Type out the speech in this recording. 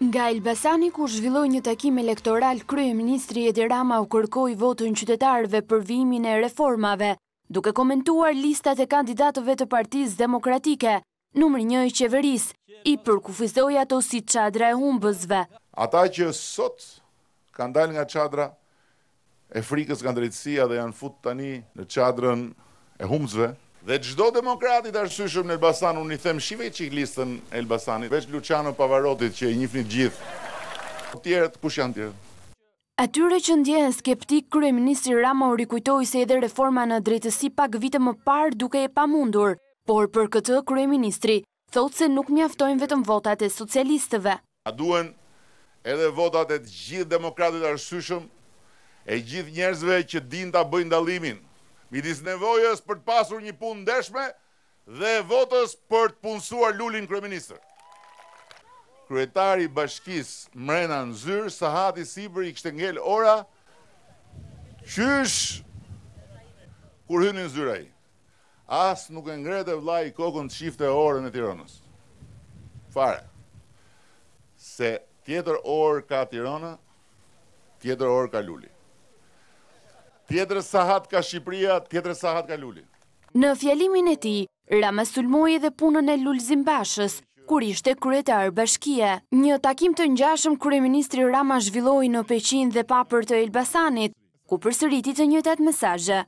Nga Elbasani, ku zhvilloi një takim elektoral, kryeministri Edi Rama u kërkoi votën qytetarëve për vijimin e reformave, duke komentuar listat e kandidatëve të Partisë Demokratike, numri 1 i qeverisë, i përkufizoi ato si çadra e humbësve. Ata që sot kanë dalë nga çadra e frikës nga drejtësia dhe janë fut tani në çadrën e humbësve, dhe çdo demokratit arsyeshëm në Elbasan, unë i them shive çik listën e Elbasanit, veç Luciano Pavarotit që i njihni të gjithë. Tjerët kush janë tjerët? Atyre që ndjehen skeptik, kryeministri Rama u rikujtoi se edhe reforma në drejtësi pak vite më parë duke e pamundur, por për këtë kryeministri thotë se nuk mjaftojnë vetëm votat e socialistëve. A duhen edhe votat e të gjithë demokratëve arsyeshëm, e gjithë njerëzve që dinë ta bëjnë dallimin midis nevojës për të pasur një punë ndershme dhe votës për të punësuar Lulin kryeministër. Kryetari i bashkisë mrena në zyrë, Sahati sipër i kishte ngel ora, qysh kur hynin në zyrë ai. As nuk e ngrete vllai kokën të shifte orën e Tiranës. Fare. Se tjetër orë ka Tirana, tjetër orë ka Luli. Tjetër sahat ka Shqipëria, tjetër sahat ka Luli. Në fjalimin e tij, Rama sulmoi edhe punën e Lulzim Bashës, kur ishte kryetar bashkie. Një takim të ngjashëm kryeministri Rama zhvilloi në Peqin dhe Papër të Elbasanit, ku përsëriti të njëjtat mesazhe.